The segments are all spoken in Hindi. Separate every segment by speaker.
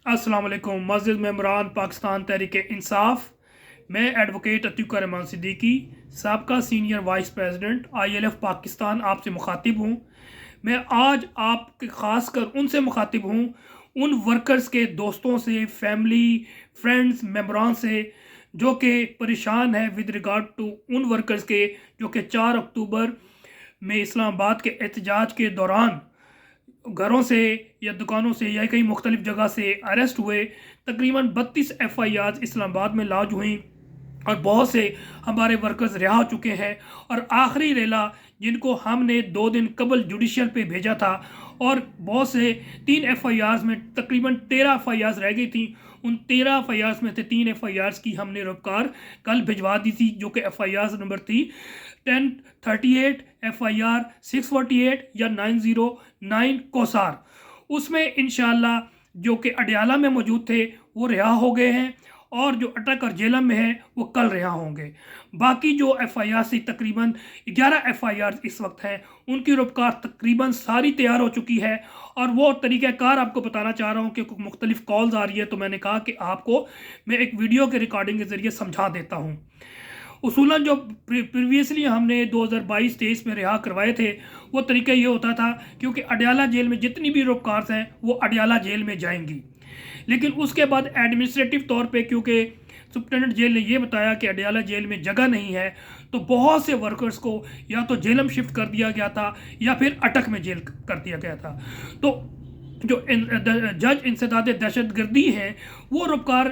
Speaker 1: अस्सलाम वालेकुम। मस्जिद मेंबरान पाकिस्तान तहरीक इंसाफ, मैं एडवोकेट अतीक रहमान सिद्दीकी, साबका senior vice president ILF Pakistan आपसे मुखातिब हूँ। मैं आज आपके ख़ास कर उनसे मुखातिब हूँ, उन वर्कर्स के दोस्तों से, फैमिली फ्रेंड्स मेंबरान से जो कि परेशान है विद रिगार्ड टू उन वर्कर्स के जो कि 4 अक्टूबर में इस्लामाबाद के एहतजाज के दौरान घरों से या दुकानों से या कई मुख्तलिफ जगह से अरेस्ट हुए। तकरीबन 32 FIR इस्लामाबाद में लॉन्च हुई और बहुत से हमारे वर्कर्स रिहा हो चुके हैं। और आखिरी रेला जिनको हमने 2 दिन कबल जुडिशल पे भेजा था, और बहुत से 3 FIRs में तकरीबन 13 FIRs रह गई थी। उन 13 FIRs में से 3 FIRs की हमने रफ्तार कल भिजवा दी थी, जो कि FIRs नंबर थी 1038, FIR 648 या 909 कोसार। उसमें इंशाल्लाह जो कि अडयाला में मौजूद थे वो रिहा हो गए हैं, और जो अटक और जेलम में है वो कल रिहा होंगे। बाकी जो FIR थी तकरीबन 11 FIR इस वक्त हैं, उनकी रफ्तार तकरीबन सारी तैयार हो चुकी है। और वो तरीक़ाकार आपको बताना चाह रहा हूँ कि मुख्तलिफ कॉल्स आ रही है, तो मैंने कहा कि आपको मैं एक वीडियो के रिकॉर्डिंग के ज़रिए समझा देता हूँ। उसूलन जो प्रीवियसली हमने 2022-23 में रिहा करवाए थे, वो तरीका ये होता था क्योंकि अडयाला जेल में जितनी भी रफ्तार हैं वो अडयाला जेल में जाएंगी। लेकिन उसके बाद एडमिनिस्ट्रेटिव तौर पे क्योंकि सुप्रिटेंडेंट जेल ने ये बताया कि अडयाला जेल में जगह नहीं है, तो बहुत से वर्कर्स को या तो जेलम शिफ्ट कर दिया गया था या फिर अटक में जेल कर दिया गया था। तो जो जज इंसदाद दहशतगर्दी हैं वो रफ्तार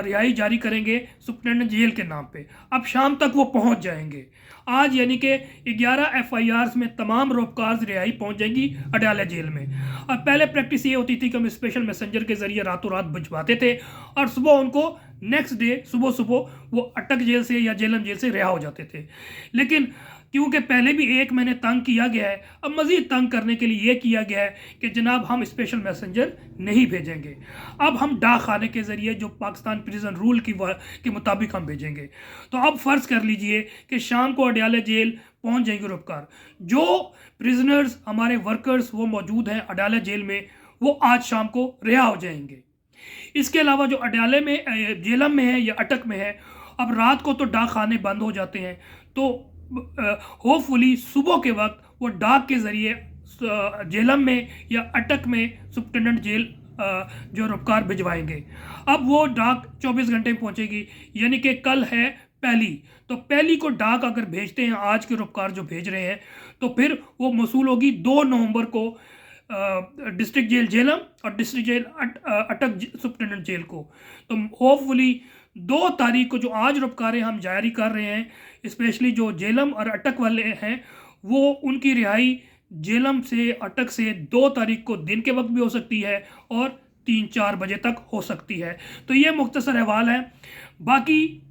Speaker 1: रिहाई जारी करेंगे सुप्रिटेंडेंट जेल के नाम पे। अब शाम तक वो पहुंच जाएंगे। आज यानी कि 11 FIRs में तमाम रफ्तार रिहाई पहुंच जाएंगी अडयाला जेल में। अब पहले प्रैक्टिस ये होती थी कि हम स्पेशल मैसेंजर के ज़रिए रातों रात भिजवाते थे और सुबह उनको नेक्स्ट डे सुबह वो अटक जेल से या जेलम जेल से रिहा हो जाते थे। लेकिन क्योंकि पहले भी 1 महीने तंग किया गया है, अब मज़ीद तंग करने के लिए ये किया गया है कि जनाब हम स्पेशल मैसेंजर नहीं भेजेंगे, अब हम डाक खाने के ज़रिए जो पाकिस्तान प्रिजन रूल के मुताबिक हम भेजेंगे। तो अब फ़र्ज़ कर लीजिए कि शाम को अडयाला जेल पहुंच जाएंगे रफ्तार। जो प्रिजनर्स हमारे वर्कर्स वो मौजूद हैं अडयाला जेल में, वो आज शाम को रिहा हो जाएंगे। इसके अलावा जो अडयाले में जेलम में है या अटक में है, अब रात को तो डाक खाने बंद हो जाते हैं, तो होपफुली सुबह के वक्त वो डाक के ज़रिए जेलम में या अटक में सुप्रिटेंडेंट जेल जो रफ्तार भिजवाएंगे। अब वो डाक 24 घंटे में पहुंचेगी, यानी कि कल है पहली, तो पहली को डाक अगर भेजते हैं आज के रफ्तार जो भेज रहे हैं, तो फिर वो मसूल होगी 2 नवंबर को डिस्ट्रिक्ट जेल जेलम और डिस्ट्रिक्ट जेल अटक सुप्रिटेंडेंट जेल को। तो होपफुली 2 तारीख को जो आज रफ्तारें हम जारी कर रहे हैं, स्पेशली जो जेलम और अटक वाले हैं, वो उनकी रिहाई जेलम से अटक से 2 तारीख को दिन के वक्त भी हो सकती है और 3-4 बजे तक हो सकती है। तो ये मुख्तसर अहवाल है। बाकी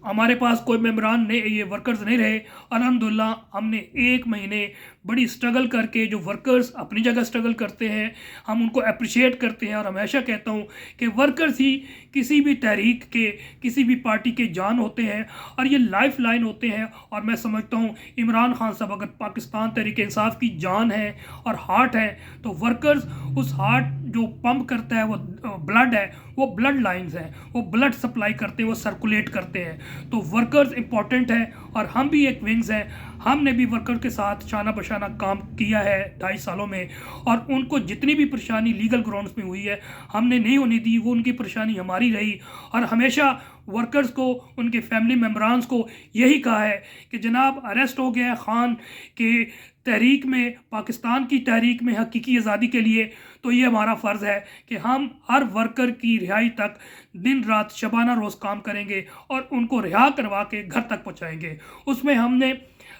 Speaker 1: हमारे पास कोई मेम्बरान नहीं, ये वर्कर्स नहीं रहे। अल्हम्दुलिल्लाह हमने 1 महीने बड़ी स्ट्रगल करके, जो वर्कर्स अपनी जगह स्ट्रगल करते हैं हम उनको अप्रिशिएट करते हैं, और हमेशा कहता हूँ कि वर्कर्स ही किसी भी तहरीक के, किसी भी पार्टी के जान होते हैं और ये लाइफ लाइन होते हैं। और मैं समझता हूँ इमरान खान साहब अगर पाकिस्तान तहरीक इंसाफ की जान है और हार्ट है, तो वर्कर्स उस हार्ट जो पंप करता है वो ब्लड है, वो ब्लड लाइन्स हैं, वो ब्लड सप्लाई करते हैं, वो सर्कुलेट करते हैं। तो वर्कर्स इंपॉर्टेंट है और हम भी एक विंग्स हैं। हमने भी वर्कर के साथ शाना बशाना काम किया है 2.5 सालों में, और उनको जितनी भी परेशानी लीगल ग्राउंड्स में हुई है हमने नहीं होने दी, वो उनकी परेशानी हमारी रही। और हमेशा वर्कर्स को, उनके फैमिली मेम्बरान्स को यही कहा है कि जनाब अरेस्ट हो गया है खान के तहरीक में, पाकिस्तान की तहरीक में हकीकी आज़ादी के लिए, तो ये हमारा फ़र्ज़ है कि हम हर वर्कर की रिहाई तक दिन रात शबाना रोज़ काम करेंगे और उनको रिहा करवा के घर तक पहुँचाएँगे। उसमें हमने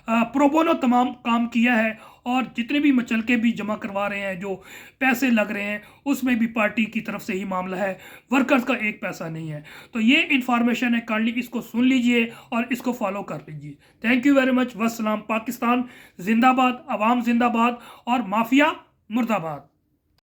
Speaker 1: प्रोबोनो तमाम काम किया है, और जितने भी मचलके भी जमा करवा रहे हैं, जो पैसे लग रहे हैं, उसमें भी पार्टी की तरफ से ही मामला है, वर्कर्स का एक पैसा नहीं है। तो ये इन्फॉर्मेशन है, काइंडली इसको सुन लीजिए और इसको फॉलो कर लीजिए। Thank you very much. वस्सलाम। पाकिस्तान जिंदाबाद, अवाम जिंदाबाद और माफिया मुर्दाबाद।